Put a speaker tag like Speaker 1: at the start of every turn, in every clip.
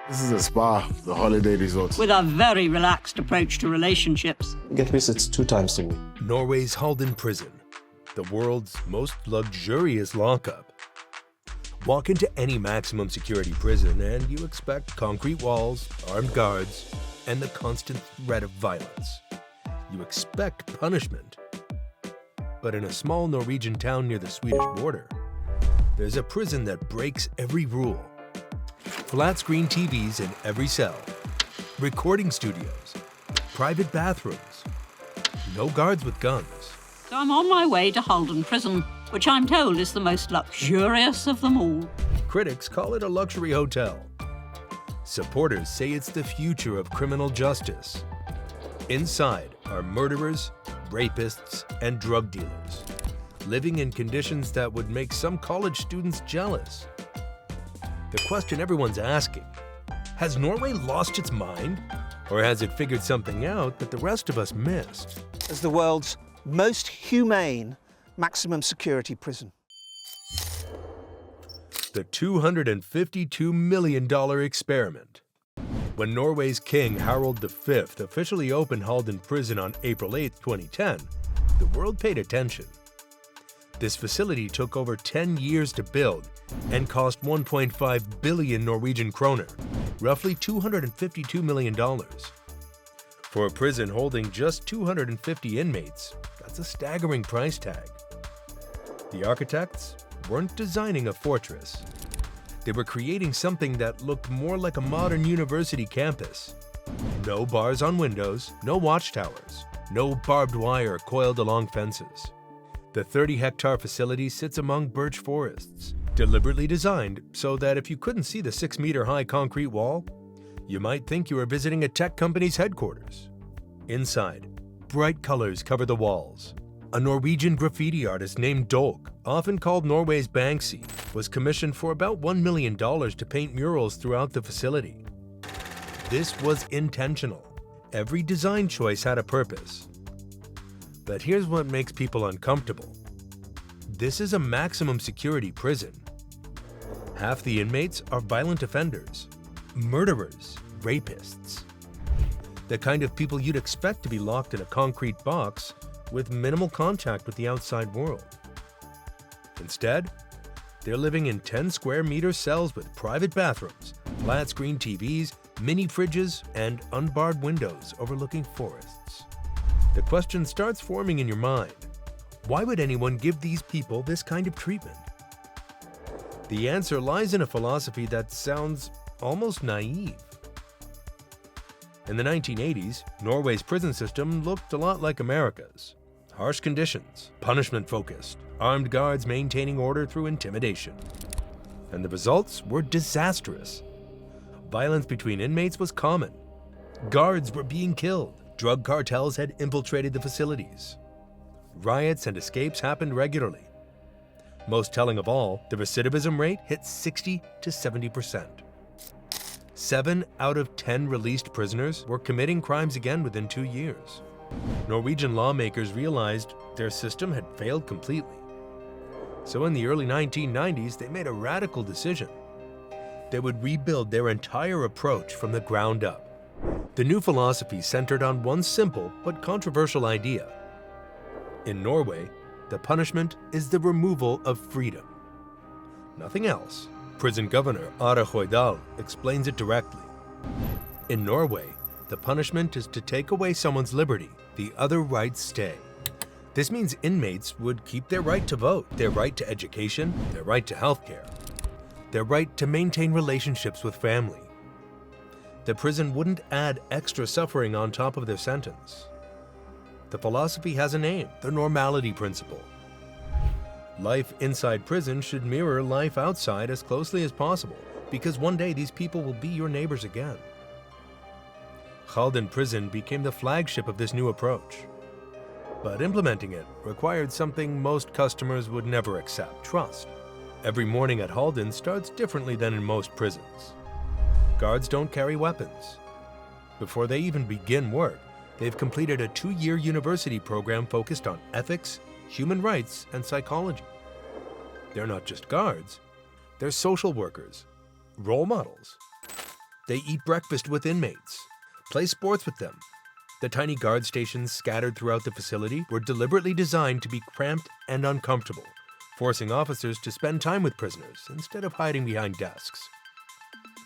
Speaker 1: This is a spa, the holiday resort.
Speaker 2: With a very relaxed approach to relationships.
Speaker 3: We get visits 2 times a week.
Speaker 4: Norway's Halden Prison, the world's most luxurious lockup. Walk into any maximum security prison and you expect concrete walls, armed guards, and the constant threat of violence. You expect punishment. But in a small Norwegian town near the Swedish border, there's a prison that breaks every rule. Flat-screen TVs in every cell, recording studios, private bathrooms, no guards with guns.
Speaker 2: So I'm on my way to Halden Prison, which I'm told is the most luxurious of them all.
Speaker 4: Critics call it a luxury hotel. Supporters say it's the future of criminal justice. Inside are murderers, rapists, and drug dealers, living in conditions that would make some college students jealous. The question everyone's asking, has Norway lost its mind? Or has it figured something out that the rest of us missed?
Speaker 5: As the world's most humane maximum security prison.
Speaker 4: The $252 million experiment. When Norway's King Harald V officially opened Halden Prison on April 8, 2010, the world paid attention. This facility took over 10 years to build and cost 1.5 billion Norwegian kroner, roughly $252 million. For a prison holding just 250 inmates, that's a staggering price tag. The architects weren't designing a fortress. They were creating something that looked more like a modern university campus. No bars on windows, no watchtowers, no barbed wire coiled along fences. The 30-hectare facility sits among birch forests, deliberately designed so that if you couldn't see the 6-meter-high concrete wall, you might think you were visiting a tech company's headquarters. Inside, bright colors cover the walls. A Norwegian graffiti artist named Dolk, often called Norway's Banksy, was commissioned for about $1 million to paint murals throughout the facility. This was intentional. Every design choice had a purpose. But here's what makes people uncomfortable. This is a maximum security prison. Half the inmates are violent offenders, murderers, rapists. The kind of people you'd expect to be locked in a concrete box with minimal contact with the outside world. Instead, they're living in 10 square meter cells with private bathrooms, flat-screen TVs, mini fridges, and unbarred windows overlooking forests. The question starts forming in your mind. Why would anyone give these people this kind of treatment? The answer lies in a philosophy that sounds almost naive. In the 1980s, Norway's prison system looked a lot like America's. Harsh conditions, punishment-focused, armed guards maintaining order through intimidation. And the results were disastrous. Violence between inmates was common. Guards were being killed. Drug cartels had infiltrated the facilities. Riots and escapes happened regularly. Most telling of all, the recidivism rate hit 60 to 70%. 7 out of 10 released prisoners were committing crimes again within 2 years. Norwegian lawmakers realized their system had failed completely. So in the early 1990s, they made a radical decision. They would rebuild their entire approach from the ground up. The new philosophy centered on one simple but controversial idea. In Norway, the punishment is the removal of freedom. Nothing else. Prison governor Are Hoydal explains it directly. In Norway, the punishment is to take away someone's liberty. The other rights stay. This means inmates would keep their right to vote, their right to education, their right to healthcare, their right to maintain relationships with family. The prison wouldn't add extra suffering on top of their sentence. The philosophy has a name, the normality principle. Life inside prison should mirror life outside as closely as possible, because one day these people will be your neighbors again. Halden Prison became the flagship of this new approach. But implementing it required something most customers would never accept: trust. Every morning at Halden starts differently than in most prisons. Guards don't carry weapons. Before they even begin work, they've completed a 2-year university program focused on ethics, human rights, and psychology. They're not just guards, they're social workers, role models, They eat breakfast with inmates, play sports with them. The tiny guard stations scattered throughout the facility were deliberately designed to be cramped and uncomfortable, forcing officers to spend time with prisoners instead of hiding behind desks.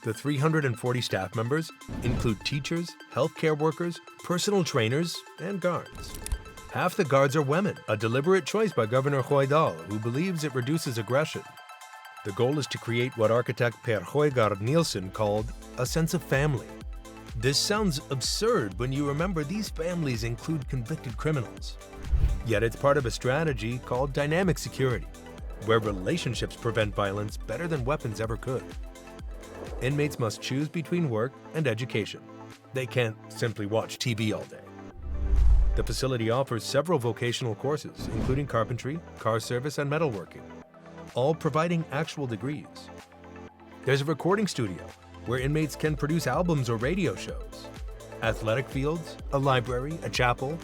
Speaker 4: The 340 staff members include teachers, healthcare workers, personal trainers, and guards. Half the guards are women, a deliberate choice by Governor Hoydal, who believes it reduces aggression. The goal is to create what architect Per Højgaard Nielsen called a sense of family. This sounds absurd when you remember these families include convicted criminals. Yet it's part of a strategy called dynamic security, where relationships prevent violence better than weapons ever could. Inmates must choose between work and education. They can't simply watch TV all day. The facility offers several vocational courses, including carpentry, car service, and metalworking, all providing actual degrees. There's a recording studio where inmates can produce albums or radio shows, athletic fields, a library, a chapel.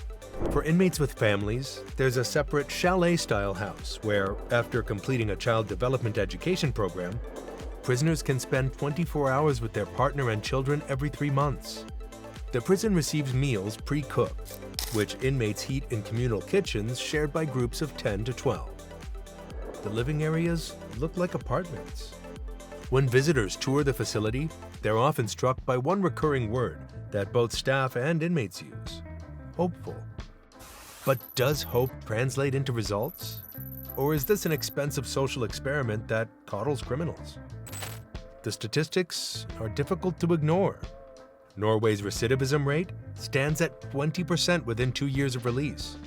Speaker 4: For inmates with families, there's a separate chalet-style house where, after completing a child development education program, prisoners can spend 24 hours with their partner and children every 3 months. The prison receives meals pre-cooked, which inmates heat in communal kitchens shared by groups of 10 to 12. The living areas look like apartments. When visitors tour the facility, they're often struck by one recurring word that both staff and inmates use: hopeful. But does hope translate into results? Or is this an expensive social experiment that coddles criminals? The statistics are difficult to ignore. Norway's recidivism rate stands at 20% within 2 years of release,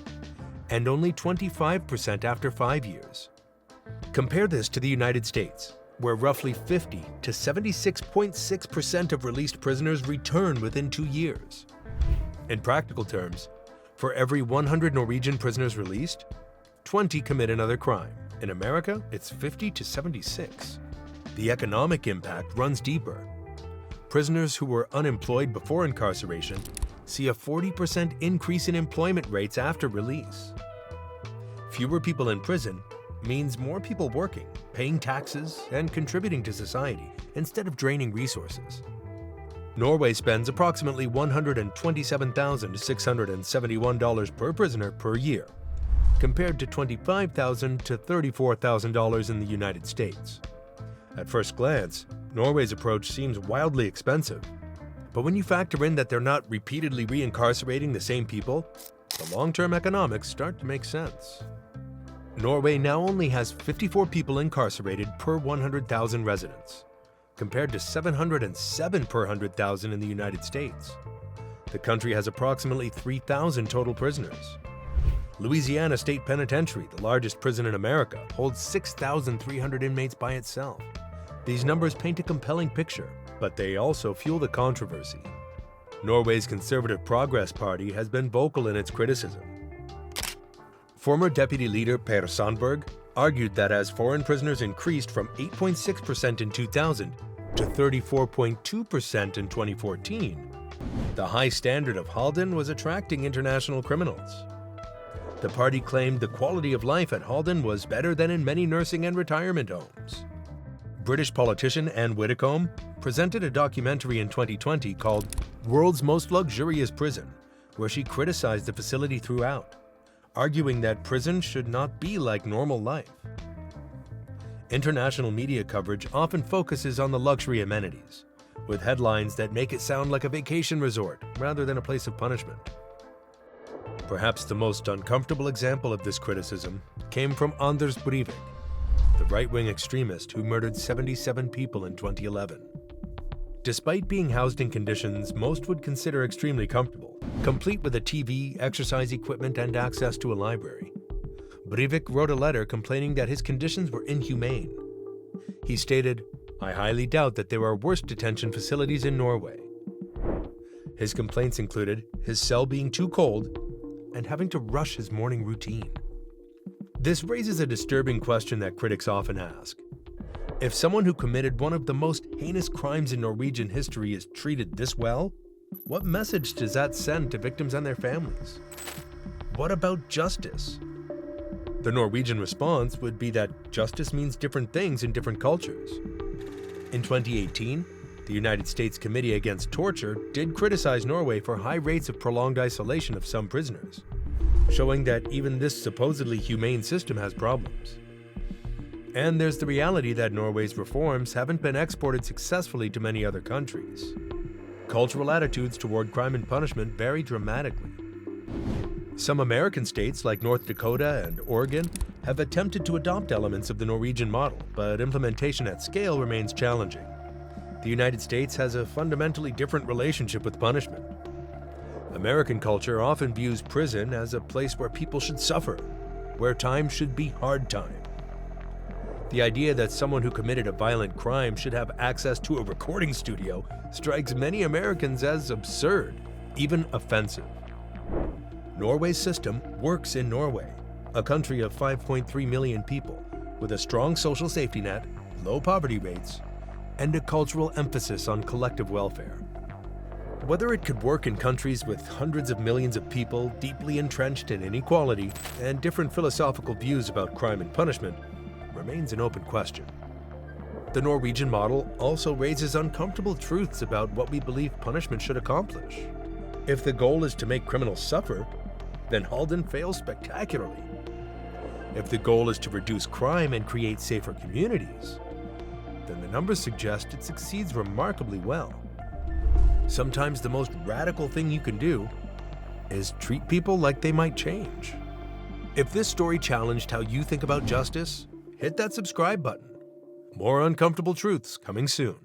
Speaker 4: and only 25% after 5 years. Compare this to the United States, where roughly 50 to 76.6% of released prisoners return within 2 years. In practical terms, for every 100 Norwegian prisoners released, 20 commit another crime. In America, it's 50 to 76. The economic impact runs deeper. Prisoners who were unemployed before incarceration see a 40% increase in employment rates after release. Fewer people in prison means more people working, paying taxes, and contributing to society instead of draining resources. Norway spends approximately $127,671 per prisoner per year, compared to $25,000 to $34,000 in the United States. At first glance, Norway's approach seems wildly expensive, but when you factor in that they're not repeatedly reincarcerating the same people, the long-term economics start to make sense. Norway now only has 54 people incarcerated per 100,000 residents, compared to 707 per 100,000 in the United States. The country has approximately 3,000 total prisoners. Louisiana State Penitentiary, the largest prison in America, holds 6,300 inmates by itself. These numbers paint a compelling picture, but they also fuel the controversy. Norway's Conservative Progress Party has been vocal in its criticism. Former deputy leader Per Sandberg argued that as foreign prisoners increased from 8.6% in 2000 to 34.2% in 2014, the high standard of Halden was attracting international criminals. The party claimed the quality of life at Halden was better than in many nursing and retirement homes. British politician Anne Widdecombe presented a documentary in 2020 called World's Most Luxurious Prison, where she criticized the facility throughout, arguing that prison should not be like normal life. International media coverage often focuses on the luxury amenities, with headlines that make it sound like a vacation resort rather than a place of punishment. Perhaps the most uncomfortable example of this criticism came from Anders Breivik, the right-wing extremist who murdered 77 people in 2011. Despite being housed in conditions most would consider extremely comfortable, complete with a TV, exercise equipment, and access to a library, Breivik wrote a letter complaining that his conditions were inhumane. He stated, "I highly doubt that there are worse detention facilities in Norway." His complaints included his cell being too cold and having to rush his morning routine. This raises a disturbing question that critics often ask. If someone who committed one of the most heinous crimes in Norwegian history is treated this well, what message does that send to victims and their families? What about justice? The Norwegian response would be that justice means different things in different cultures. In 2018, The United States Committee Against Torture did criticize Norway for high rates of prolonged isolation of some prisoners, showing that even this supposedly humane system has problems. And there's the reality that Norway's reforms haven't been exported successfully to many other countries. Cultural attitudes toward crime and punishment vary dramatically. Some American states, like North Dakota and Oregon, have attempted to adopt elements of the Norwegian model, but implementation at scale remains challenging. The United States has a fundamentally different relationship with punishment. American culture often views prison as a place where people should suffer, where time should be hard time. The idea that someone who committed a violent crime should have access to a recording studio strikes many Americans as absurd, even offensive. Norway's system works in Norway, a country of 5.3 million people, with a strong social safety net, low poverty rates, and a cultural emphasis on collective welfare. Whether it could work in countries with hundreds of millions of people deeply entrenched in inequality and different philosophical views about crime and punishment remains an open question. The Norwegian model also raises uncomfortable truths about what we believe punishment should accomplish. If the goal is to make criminals suffer, then Halden fails spectacularly. If the goal is to reduce crime and create safer communities, then the numbers suggest it succeeds remarkably well. Sometimes the most radical thing you can do is treat people like they might change. If this story challenged how you think about justice, hit that subscribe button. More uncomfortable truths coming soon.